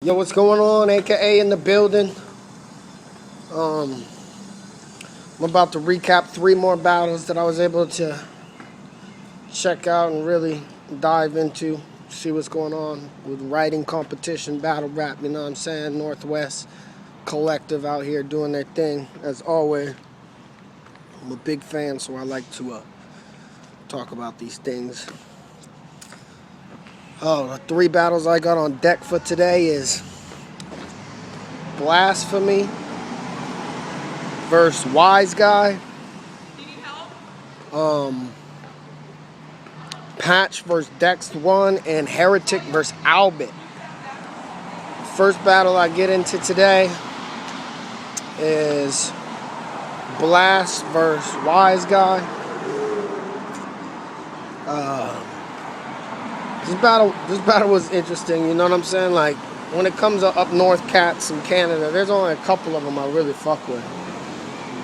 Yo, what's going on? AKA in the building. I'm about to recap 3 more battles that I was able to check out and really dive into, see what's going on with writing competition, battle rap, you know what I'm saying? Northwest Collective out here doing their thing, as always. I'm a big fan, so I like to talk about these things. The 3 battles I got on deck for today is Blasphemy versus Wise Guy. Patch versus Dex One, and Heretic versus Albert. First battle I get into today is Blast versus Wise Guy. This battle was interesting. You know what I'm saying? Like, when it comes to up north cats in Canada, there's only a couple of them I really fuck with.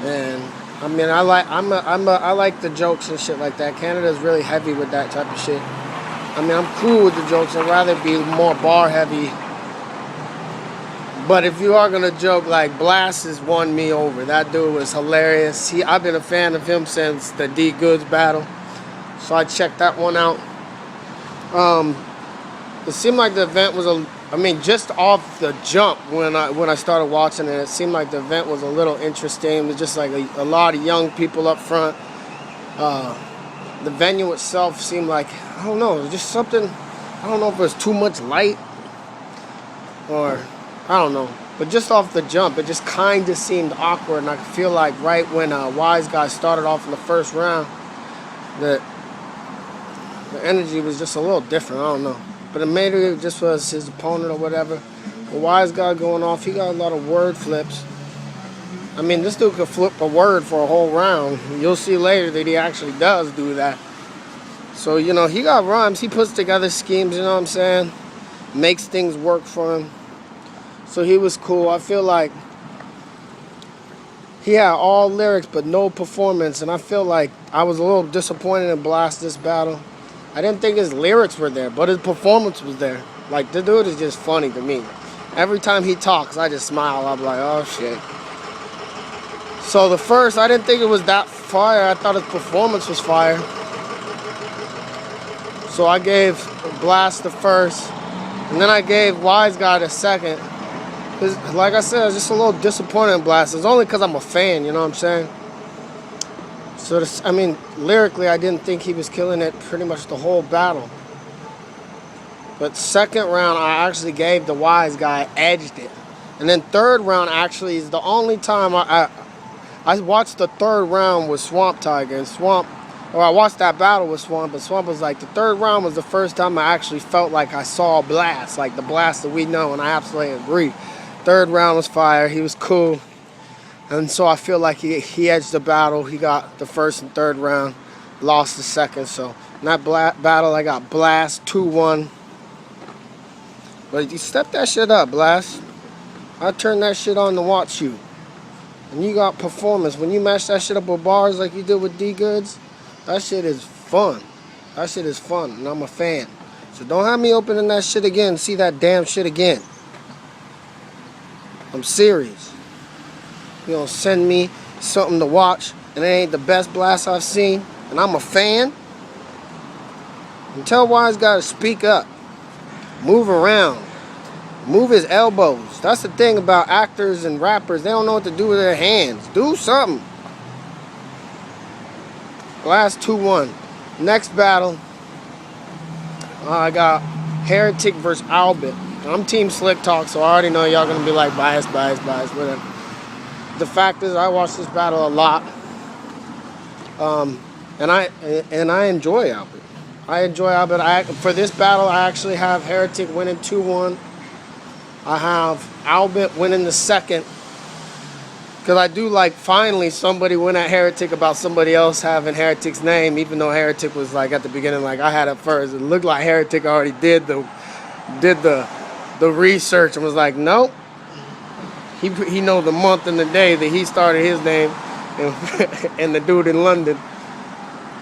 And I mean, I like the jokes and shit like that. Canada's really heavy with that type of shit. I mean, I'm cool with the jokes. I'd rather be more bar heavy. But if you are gonna joke, like, Blast has won me over. That dude was hilarious. I've been a fan of him since the D Goods battle, so I checked that one out. It seemed like the event was just off the jump when I started watching it seemed like the event was a little interesting. It was just like a lot of young people up front. The venue itself seemed like, I don't know, it was just something, I don't know if it was too much light or, I don't know. But just off the jump, it just kind of seemed awkward, and I feel like right when Wise Guy started off in the first round, that the energy was just a little different, I don't know. But maybe it just was his opponent or whatever. The Wise Guy going off, he got a lot of word flips. I mean, this dude could flip a word for a whole round. You'll see later that he actually does do that. So, you know, he got rhymes. He puts together schemes, you know what I'm saying? Makes things work for him. So he was cool. I feel like he had all lyrics but no performance. And I feel like I was a little disappointed in Blast this battle. I didn't think his lyrics were there, but his performance was there. Like, the dude is just funny to me. Every time he talks, I just smile. I'm like, oh, shit. So the first, I didn't think it was that fire. I thought his performance was fire. So I gave Blast the first, and then I gave Wise Guy the second. Like I said, I was just a little disappointed in Blast. It's only because I'm a fan, you know what I'm saying? So, lyrically, I didn't think he was killing it pretty much the whole battle. But second round, I actually gave the Wise Guy, edged it. And then third round actually is the only time I watched the third round with Swamp Tiger. And I watched that battle with Swamp, but Swamp was like, the third round was the first time I actually felt like I saw Blast, like the Blast that we know, and I absolutely agree. Third round was fire. He was cool. And so I feel like he edged the battle. He got the first and third round, lost the second. So in that battle, I got Blast 2-1. But you step that shit up, Blast. I turn that shit on to watch you. And you got performance. When you match that shit up with bars like you did with D Goods, that shit is fun. That shit is fun, and I'm a fan. So don't have me opening that shit again, see that damn shit again. I'm serious. You know, send me something to watch, and it ain't the best Blast I've seen, and I'm a fan. And tell Wise Guy to speak up. Move around. Move his elbows. That's the thing about actors and rappers. They don't know what to do with their hands. Do something. Blast 2-1. Next battle, I got Heretic versus Albert. I'm Team Slick Talk, so I already know y'all gonna be like bias, whatever. The fact is, I watch this battle a lot, and I enjoy Albert. For this battle, I actually have Heretic winning 2-1. I have Albert winning the second, because I do like finally somebody went at Heretic about somebody else having Heretic's name, even though Heretic was like at the beginning, like I had it first. It looked like Heretic already did the research and was like, nope. He know the month and the day that he started his name, and the dude in London.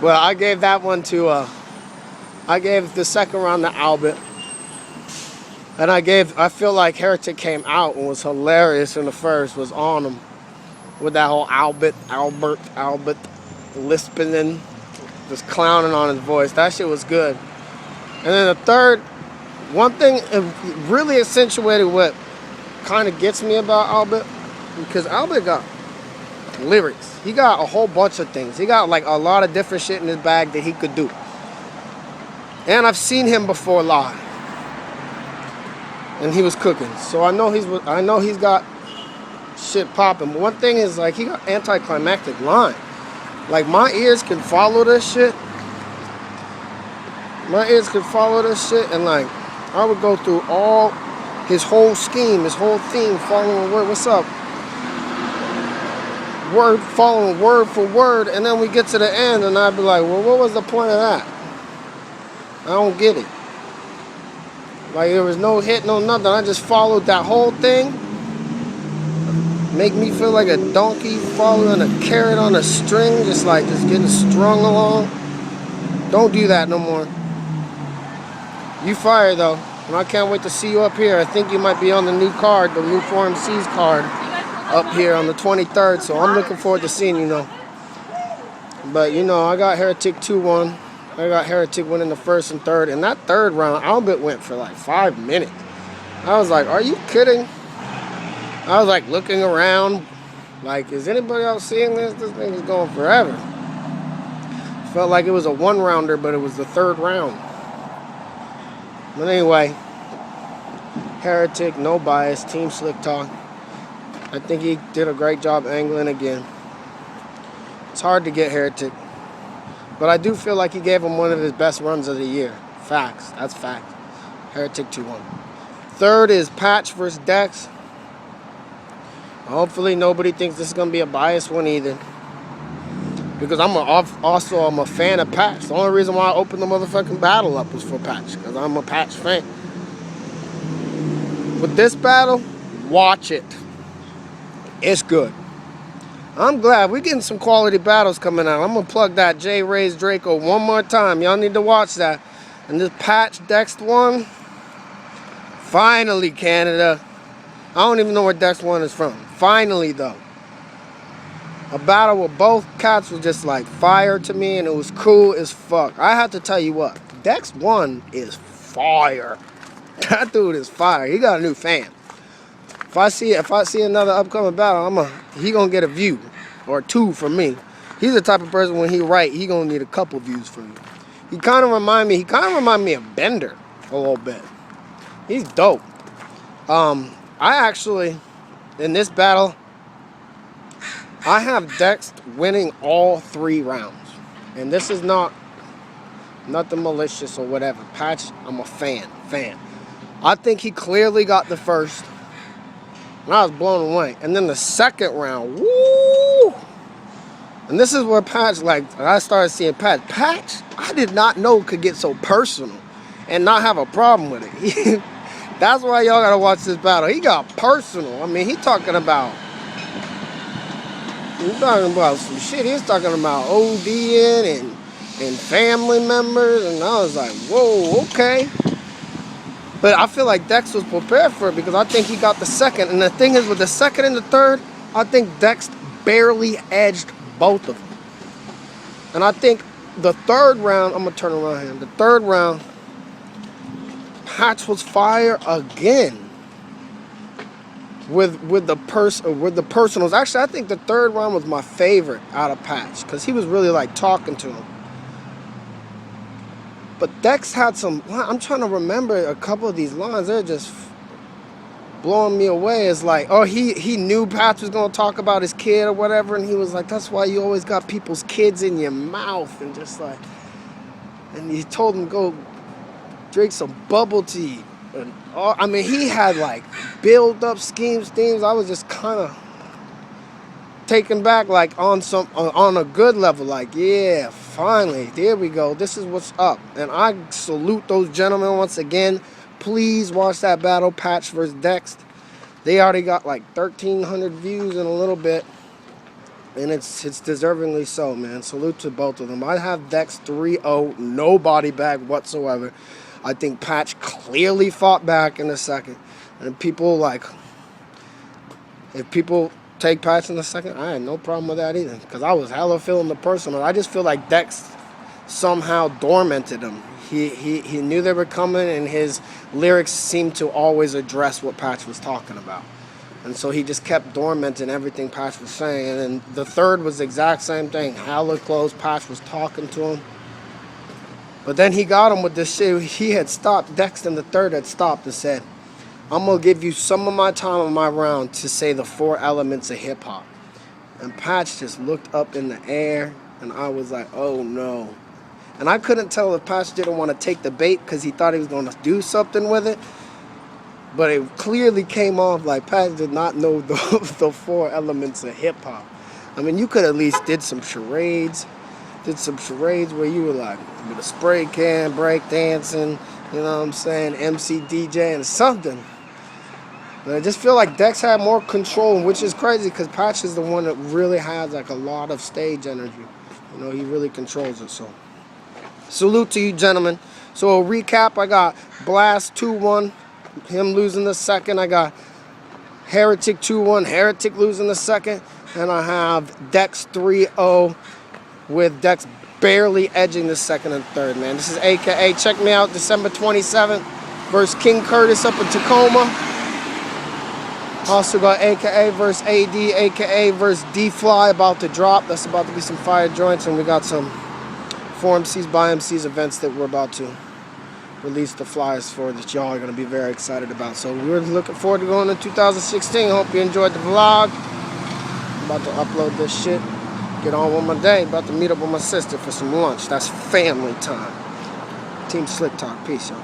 Well, I gave that one to I gave the second round to Albert. And I feel like Heretic came out and was hilarious in the first, was on him with that whole Albert lisping and just clowning on his voice. That shit was good. And then the third, one thing it really accentuated what kind of gets me about Albert, because Albert got lyrics. He got a whole bunch of things. He got like a lot of different shit in his bag that he could do. And I've seen him before live. And he was cooking. So I know he's got shit popping. But one thing is, like, he got anticlimactic line. Like, my ears can follow this shit. My ears could follow this shit, and like, I would go through all his whole scheme, his whole theme, following word. What's up? Word following word for word, and then we get to the end, and I'd be like, well, what was the point of that? I don't get it. Like, there was no hit, no nothing. I just followed that whole thing. Make me feel like a donkey following a carrot on a string, just getting strung along. Don't do that no more. You fired, though. And I can't wait to see you up here. I think you might be on the new card, the new 4MC's card, up here on the 23rd. So I'm looking forward to seeing you, though. But, you know, I got Heretic 2-1. I got Heretic winning the first and third. And that third round, Albert went for like 5 minutes. I was like, are you kidding? I was like looking around. Like, is anybody else seeing this? This thing is going forever. Felt like it was a one-rounder, but it was the third round. But anyway, Heretic, no bias, Team Slick Talk. I think he did a great job angling again. It's hard to get Heretic. But I do feel like he gave him one of his best runs of the year. Facts. That's fact. Heretic 2-1. Third is Patch versus Dex. Hopefully nobody thinks this is going to be a biased one either. Because I'm a fan of Patch. The only reason why I opened the motherfucking battle up was for Patch. Because I'm a Patch fan. With this battle, watch it. It's good. I'm glad we're getting some quality battles coming out. I'm going to plug that J Ray's Draco one more time. Y'all need to watch that. And this Patch Dex 1. Finally, Canada. I don't even know where Dex 1 is from. Finally, though. A battle where both cats was just like fire to me, and it was cool as fuck. I have to tell you what, Dex 1 is fire. That dude is fire. He got a new fan. If I see another upcoming battle, he gonna get a view or two from me. He's the type of person when he write, he gonna need a couple views from me. He kind of remind me of Bender a little bit. He's dope. I actually, in this battle, I have Dex winning all 3 rounds. And this is not nothing malicious or whatever. Patch, I'm a fan. I think he clearly got the first. And I was blown away. And then the second round, woo! And this is where Patch, I started seeing Patch. Patch, I did not know could get so personal and not have a problem with it. That's why y'all gotta watch this battle. He got personal. I mean, he's talking about some shit. He's talking about ODing and family members. And I was like, whoa, okay. But I feel like Dex was prepared for it because I think he got the second. And the thing is, with the second and the third, I think Dex barely edged both of them. And I think the third round, I'm going to turn around here. The third round, Patch was fire again with the personals. Actually, I think the third round was my favorite out of Patch because he was really like talking to him. But Dex had some, I'm trying to remember a couple of these lines. They're just blowing me away. It's like, oh, he knew Patch was going to talk about his kid or whatever. And he was like, that's why you always got people's kids in your mouth. And just like, and he told him go drink some bubble tea. And I mean, he had like build up themes. I was just kind of taken back, like on a good level. Like, yeah, finally, there we go. This is what's up. And I salute those gentlemen once again. Please watch that battle, Patch versus Dex. They already got like 1,300 views in a little bit. And it's deservingly so, man. Salute to both of them. I have Dex 3-0, no body bag whatsoever. I think Patch clearly fought back in the second. And people like, if people take Patch in the second, I had no problem with that either. Because I was hella feeling the personal. I just feel like Dex somehow dormanted him. He knew they were coming, and his lyrics seemed to always address what Patch was talking about. And so he just kept dormanting everything Patch was saying. And then the third was the exact same thing. Hella close, Patch was talking to him. But then he got him with this shit. He had stopped. Dex in the third had stopped and said, I'm going to give you some of my time on my round to say the 4 elements of hip-hop. And Patch just looked up in the air, and I was like, oh no. And I couldn't tell if Patch didn't want to take the bait because he thought he was going to do something with it. But it clearly came off like Patch did not know the 4 elements of hip-hop. I mean, you could at least did some charades. Did some charades where you were like, with a spray can, break dancing, you know what I'm saying, MC DJ and something. But I just feel like Dex had more control, which is crazy because Patch is the one that really has like a lot of stage energy. You know, he really controls it, so. Salute to you, gentlemen. So a recap, I got Blast 2-1, him losing the second. I got Heretic 2-1, Heretic losing the second. And I have Dex 3-0 with Dex barely edging the second and third, man. This is AKA. Check me out December 27th versus King Curtis up in Tacoma. Also got AKA versus AD, AKA versus D-Fly about to drop. That's about to be some fire joints. And we got some 4MCs by MCs events that we're about to release the flyers for that y'all are going to be very excited about. So we're looking forward to going to 2016. Hope you enjoyed the vlog. I'm about to upload this shit. Get on with my day. About to meet up with my sister for some lunch. That's family time. Team Slick Talk. Peace, y'all.